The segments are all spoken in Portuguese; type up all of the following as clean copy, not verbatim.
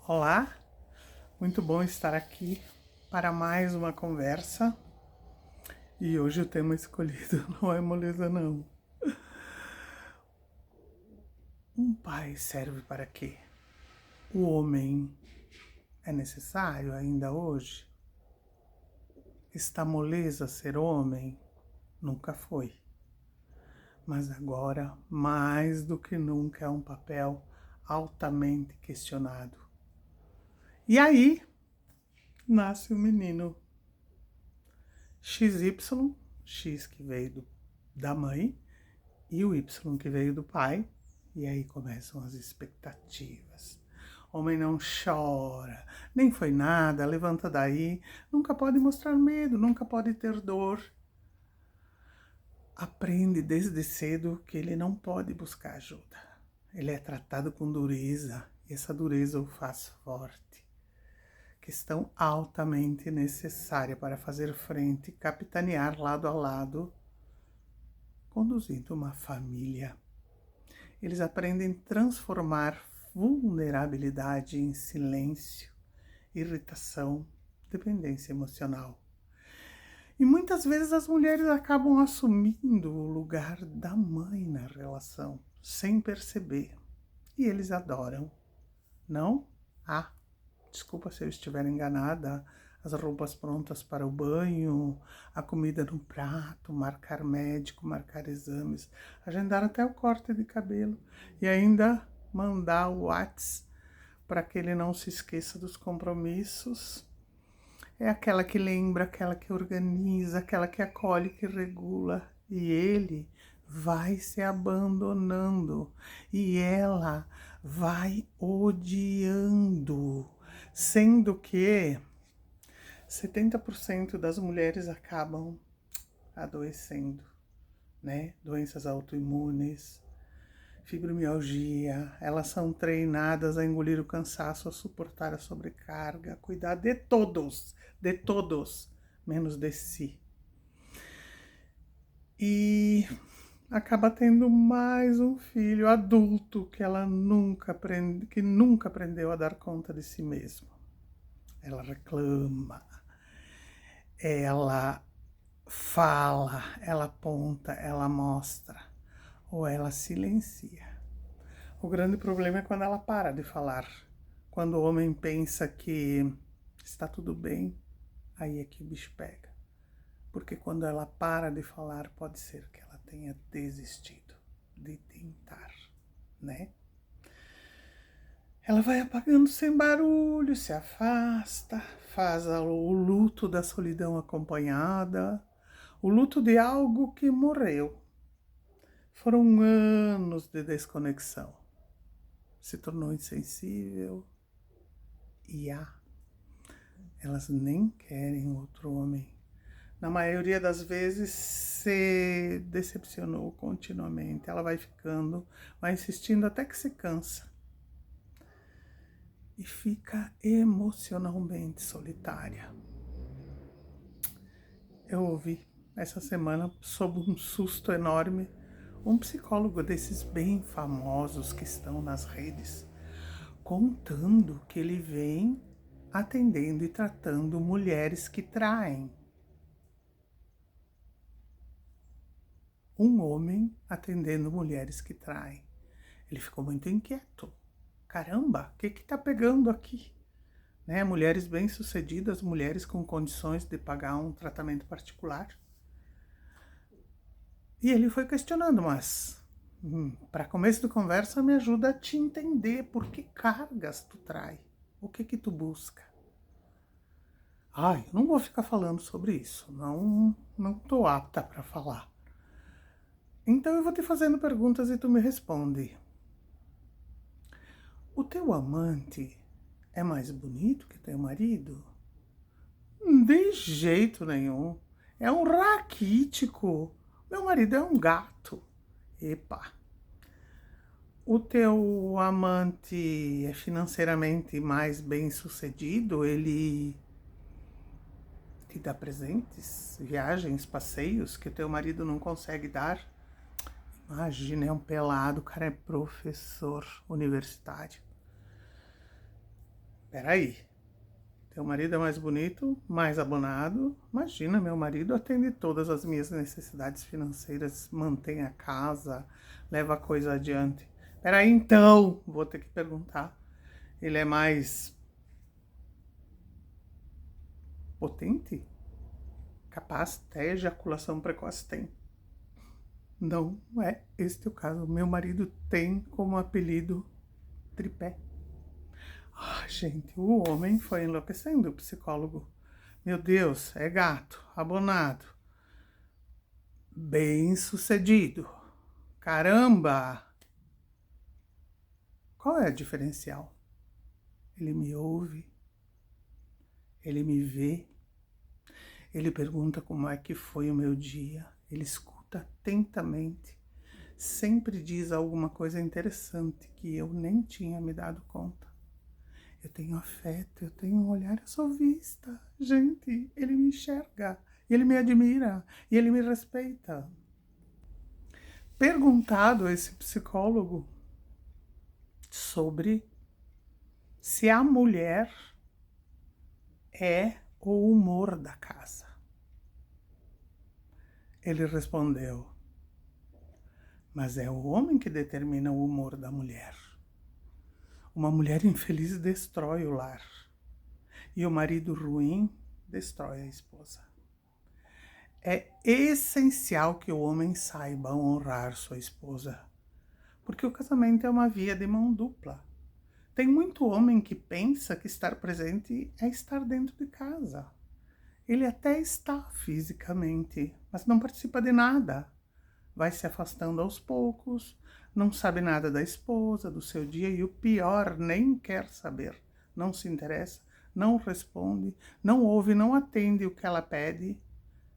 Olá, muito bom estar aqui para mais uma conversa. E hoje o tema escolhido não é moleza, não. Um pai serve para quê? O homem é necessário ainda hoje? Está moleza ser homem? Nunca foi. Mas agora, mais do que nunca, é um papel altamente questionado. E aí, nasce o menino XY, X que veio da mãe, e o Y que veio do pai, e aí começam as expectativas. Homem não chora, nem foi nada, levanta daí, nunca pode mostrar medo, nunca pode ter dor. Aprende desde cedo que ele não pode buscar ajuda. Ele é tratado com dureza, e essa dureza o faz forte. Questão altamente necessária para fazer frente, capitanear lado a lado, conduzindo uma família. Eles aprendem a transformar vulnerabilidade em silêncio, irritação, dependência emocional. E muitas vezes as mulheres acabam assumindo o lugar da mãe na relação, sem perceber. E eles adoram. Não? Ah, desculpa se eu estiver enganada. As roupas prontas para o banho, a comida no prato, marcar médico, marcar exames, agendar até o corte de cabelo e ainda mandar o WhatsApp para que ele não se esqueça dos compromissos. É aquela que lembra, aquela que organiza, aquela que acolhe, que regula. E ele vai se abandonando e ela vai odiando, sendo que 70% das mulheres acabam adoecendo, né? Doenças autoimunes, fibromialgia, elas são treinadas a engolir o cansaço, a suportar a sobrecarga, a cuidar de todos, menos de si. E acaba tendo mais um filho adulto que nunca aprendeu a dar conta de si mesmo. Ela reclama, ela fala, ela aponta, ela mostra ou ela silencia. O grande problema é quando ela para de falar. Quando o homem pensa que está tudo bem, aí é que o bicho pega. Porque quando ela para de falar, pode ser que ela tenha desistido de tentar, né? Ela vai apagando sem barulho, se afasta, faz o luto da solidão acompanhada, o luto de algo que morreu. Foram anos de desconexão. Se tornou insensível e elas nem querem outro homem. Na maioria das vezes se decepcionou continuamente. Ela vai ficando, vai insistindo até que se cansa. E fica emocionalmente solitária. Eu ouvi essa semana, sob um susto enorme, um psicólogo desses bem famosos que estão nas redes, contando que ele vem atendendo e tratando mulheres que traem. Um homem atendendo mulheres que traem. Ele ficou muito inquieto. Caramba, o que tá pegando aqui? Né? Mulheres bem-sucedidas, mulheres com condições de pagar um tratamento particular. E ele foi questionando, mas para começo de conversa me ajuda a te entender por que cargas tu trai, o que tu busca. Ai, eu não vou ficar falando sobre isso, não tô apta para falar. Então eu vou te fazendo perguntas e tu me responde. O teu amante é mais bonito que teu marido? De jeito nenhum. É um raquítico. Meu marido é um gato. Epa. O teu amante é financeiramente mais bem sucedido? Ele te dá presentes, viagens, passeios que o teu marido não consegue dar? Imagina, é um pelado, o cara é professor universitário. peraí, teu marido é mais bonito, mais abonado. Imagina, meu marido atende todas as minhas necessidades financeiras, mantém a casa, leva a coisa adiante. Peraí, então, vou ter que perguntar. Ele é mais potente? Capaz, até ejaculação precoce tem. Não é este o caso. Meu marido tem como apelido tripé. Ah, gente, o homem foi enlouquecendo, o psicólogo. Meu Deus, é gato, abonado, bem-sucedido. Caramba! Qual é o diferencial? Ele me ouve, ele me vê, ele pergunta como é que foi o meu dia, ele escuta atentamente, sempre diz alguma coisa interessante que eu nem tinha me dado conta. Eu tenho afeto, eu tenho um olhar, eu sou vista. Gente, ele me enxerga, ele me admira e ele me respeita. Perguntado a esse psicólogo sobre se a mulher é o humor da casa. Ele respondeu: mas é o homem que determina o humor da mulher. Uma mulher infeliz destrói o lar. E o marido ruim destrói a esposa. É essencial que o homem saiba honrar sua esposa, porque o casamento é uma via de mão dupla. Tem muito homem que pensa que estar presente é estar dentro de casa. Ele até está fisicamente, mas não participa de nada. Vai se afastando aos poucos, não sabe nada da esposa, do seu dia e o pior, nem quer saber. Não se interessa, não responde, não ouve, não atende o que ela pede,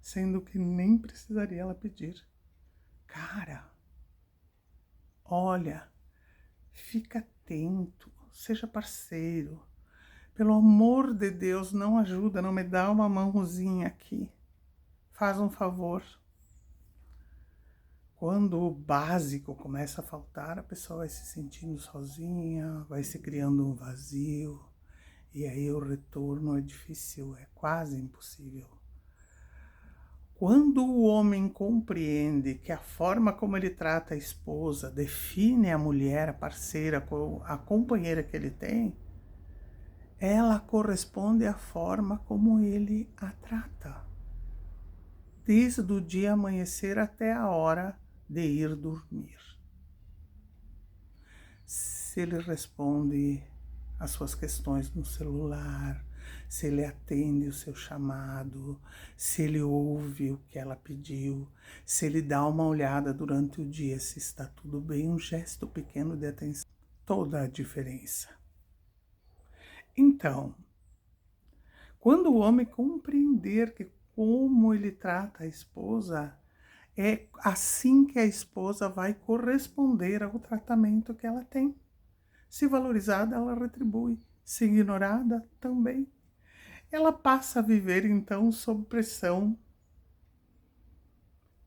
sendo que nem precisaria ela pedir. Cara, olha, fica atento, seja parceiro. Pelo amor de Deus, não ajuda, não me dá uma mãozinha aqui. Faz um favor. Quando o básico começa a faltar, a pessoa vai se sentindo sozinha, vai se criando um vazio, e aí o retorno é difícil, é quase impossível. Quando o homem compreende que a forma como ele trata a esposa define a mulher, a parceira, a companheira que ele tem, ela corresponde à forma como ele a trata. Desde o dia amanhecer até a hora de ir dormir. Se ele responde às suas questões no celular, se ele atende o seu chamado, se ele ouve o que ela pediu, se ele dá uma olhada durante o dia, se está tudo bem, um gesto pequeno de atenção, toda a diferença. Então, quando o homem compreender que como ele trata a esposa, é assim que a esposa vai corresponder ao tratamento que ela tem. Se valorizada, ela retribui. Se ignorada, também. Ela passa a viver, então, sob pressão.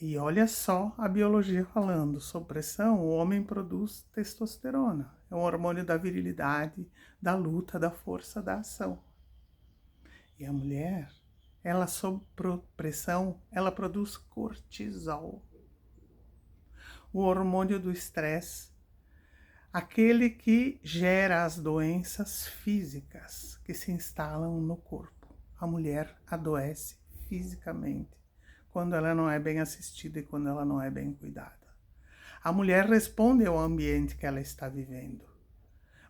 E olha só a biologia falando. Sob pressão, o homem produz testosterona. É um hormônio da virilidade, da luta, da força, da ação. E a mulher, ela sob pressão, ela produz cortisol. O hormônio do estresse, aquele que gera as doenças físicas que se instalam no corpo. A mulher adoece fisicamente quando ela não é bem assistida e quando ela não é bem cuidada. A mulher responde ao ambiente que ela está vivendo.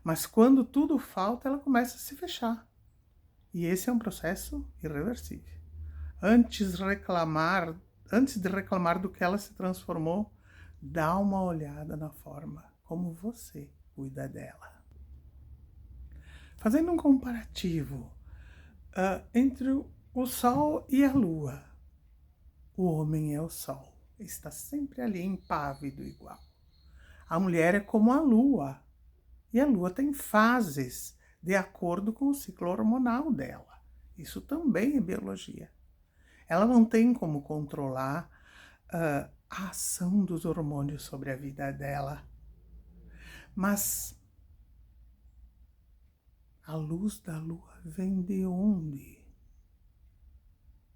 Mas quando tudo falta, ela começa a se fechar. E esse é um processo irreversível. Antes de reclamar do que ela se transformou, dá uma olhada na forma como você cuida dela. Fazendo um comparativo entre o Sol e a Lua. O homem é o Sol, está sempre ali impávido igual. A mulher é como a Lua, e a Lua tem fases de acordo com o ciclo hormonal dela. Isso também é biologia. Ela não tem como controlar a ação dos hormônios sobre a vida dela. Mas A luz da lua vem de onde?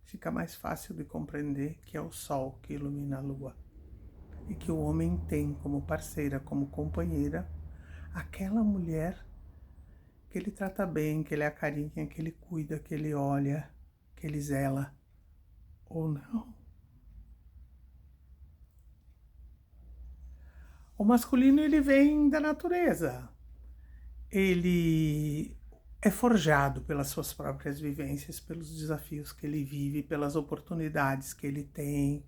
Fica mais fácil de compreender que é o sol que ilumina a lua e que o homem tem como parceira, como companheira, aquela mulher que ele trata bem, que ele acarinha, que ele cuida, que ele olha, que ele zela, ou não. O masculino, ele vem da natureza. Ele é forjado pelas suas próprias vivências, pelos desafios que ele vive, pelas oportunidades que ele tem,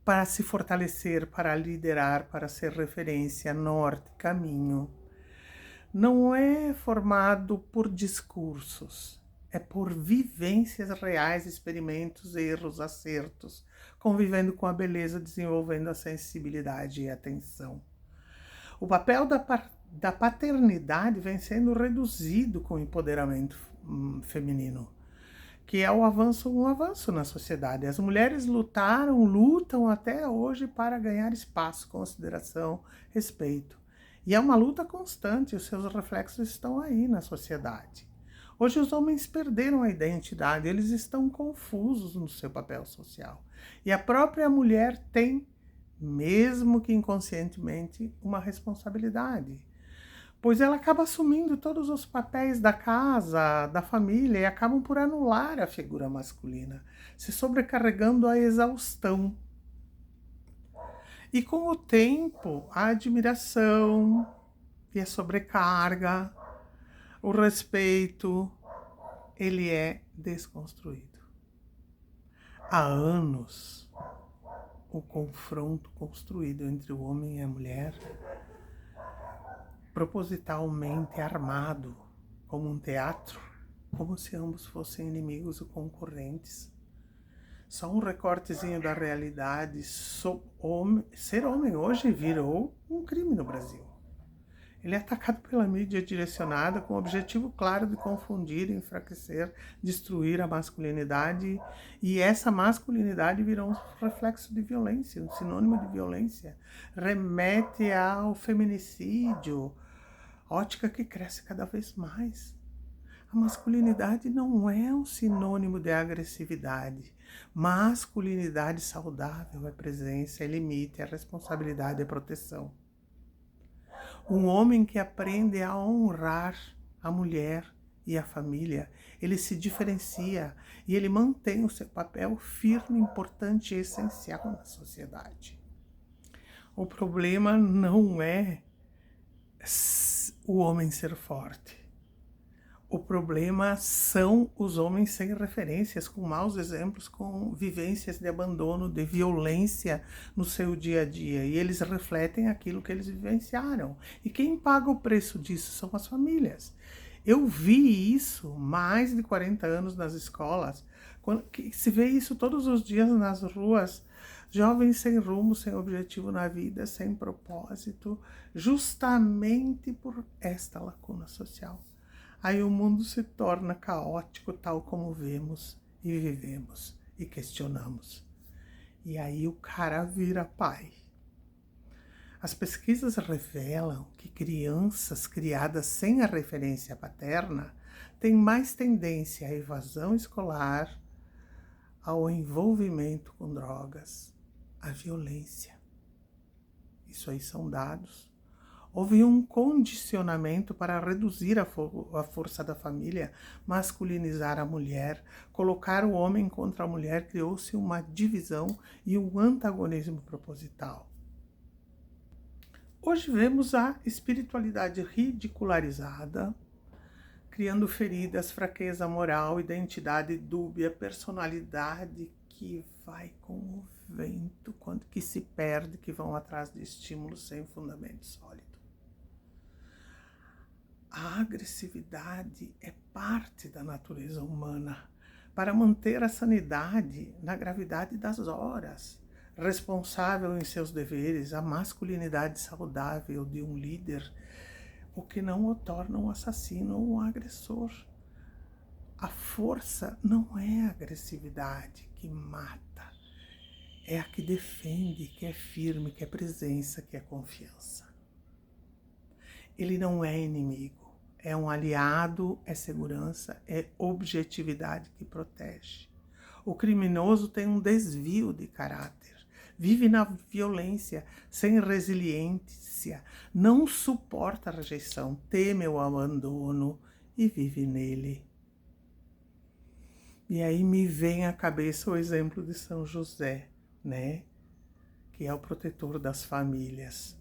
para se fortalecer, para liderar, para ser referência, norte, caminho. Não é formado por discursos, é por vivências reais, experimentos, erros, acertos, convivendo com a beleza, desenvolvendo a sensibilidade e a atenção. O papel da paternidade vem sendo reduzido com o empoderamento feminino, que é um avanço na sociedade. As mulheres lutam até hoje para ganhar espaço, consideração, respeito. E é uma luta constante, os seus reflexos estão aí na sociedade. Hoje os homens perderam a identidade, eles estão confusos no seu papel social. E a própria mulher tem, mesmo que inconscientemente, uma responsabilidade. Pois ela acaba assumindo todos os papéis da casa, da família, e acabam por anular a figura masculina, se sobrecarregando à exaustão. E com o tempo, a admiração e a sobrecarga, o respeito, ele é desconstruído. Há anos, o confronto construído entre o homem e a mulher, propositalmente armado como um teatro, como se ambos fossem inimigos ou concorrentes. Só um recortezinho da realidade. Ser homem hoje virou um crime no Brasil. Ele é atacado pela mídia direcionada com o objetivo claro de confundir, enfraquecer, destruir a masculinidade. E essa masculinidade virou um reflexo de violência, um sinônimo de violência. Remete ao feminicídio, ótica que cresce cada vez mais. A masculinidade não é um sinônimo de agressividade. Masculinidade saudável é presença, é limite, é responsabilidade, é proteção. Um homem que aprende a honrar a mulher e a família, ele se diferencia e ele mantém o seu papel firme, importante e essencial na sociedade. O problema não é o homem ser forte. O problema são os homens sem referências, com maus exemplos, com vivências de abandono, de violência no seu dia a dia. E eles refletem aquilo que eles vivenciaram. E quem paga o preço disso são as famílias. Eu vi isso mais de 40 anos nas escolas, que se vê isso todos os dias nas ruas. Jovens sem rumo, sem objetivo na vida, sem propósito, justamente por esta lacuna social. Aí o mundo se torna caótico, tal como vemos e vivemos e questionamos. E aí o cara vira pai. As pesquisas revelam que crianças criadas sem a referência paterna têm mais tendência à evasão escolar, ao envolvimento com drogas, à violência. Isso aí são dados. Houve um condicionamento para reduzir a força da família, masculinizar a mulher, colocar o homem contra a mulher, criou-se uma divisão e um antagonismo proposital. Hoje vemos a espiritualidade ridicularizada, criando feridas, fraqueza moral, identidade dúbia, personalidade que vai com o vento, que se perde, que vão atrás de estímulos sem fundamento sólido. A agressividade é parte da natureza humana para manter a sanidade na gravidade das horas. Responsável em seus deveres, a masculinidade saudável de um líder, o que não o torna um assassino ou um agressor. A força não é a agressividade que mata, é a que defende, que é firme, que é presença, que é confiança. Ele não é inimigo, é um aliado, é segurança, é objetividade que protege. O criminoso tem um desvio de caráter, vive na violência, sem resiliência, não suporta a rejeição, teme o abandono e vive nele. E aí me vem à cabeça o exemplo de São José, né? Que é o protetor das famílias.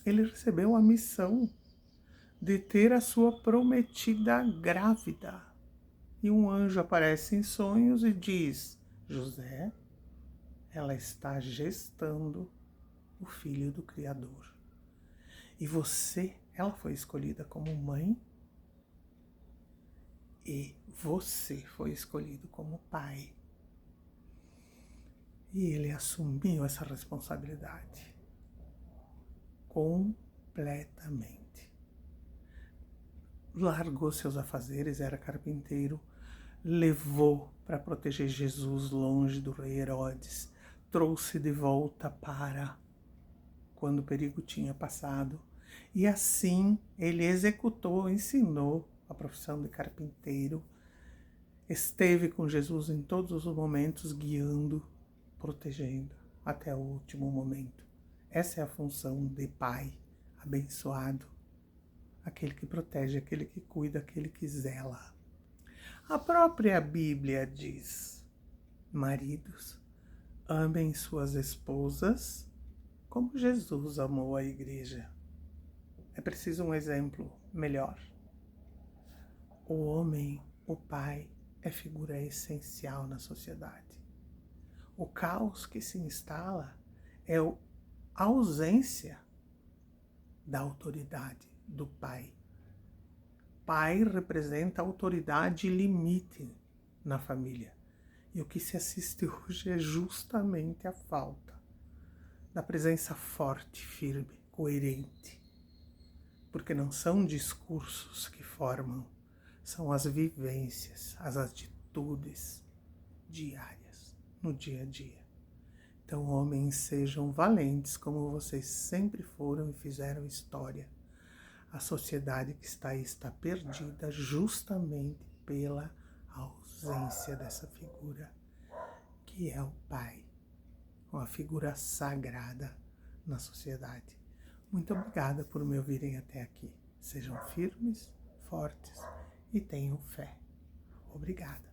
Ele recebeu a missão de ter a sua prometida grávida. E um anjo aparece em sonhos e diz: José, ela está gestando o filho do Criador. E ela foi escolhida como mãe e você foi escolhido como pai. E ele assumiu essa responsabilidade completamente. Largou seus afazeres, era carpinteiro, levou para proteger Jesus longe do rei Herodes, trouxe de volta para quando o perigo tinha passado. E assim ele executou, ensinou a profissão de carpinteiro, esteve com Jesus em todos os momentos, guiando, protegendo, até o último momento. Essa é a função de pai abençoado, aquele que protege, aquele que cuida, aquele que zela. A própria Bíblia diz: maridos, amem suas esposas como Jesus amou a igreja. É preciso um exemplo melhor. O homem, o pai, é figura essencial na sociedade. O caos que se instala é a ausência da autoridade do pai. Pai representa autoridade e limite na família. E o que se assiste hoje é justamente a falta da presença forte, firme, coerente. Porque não são discursos que formam, são as vivências, as atitudes diárias, no dia a dia. Então, homens, sejam valentes como vocês sempre foram e fizeram história. A sociedade que está aí está perdida justamente pela ausência dessa figura, que é o pai, uma figura sagrada na sociedade. Muito obrigada por me ouvirem até aqui. Sejam firmes, fortes e tenham fé. Obrigada.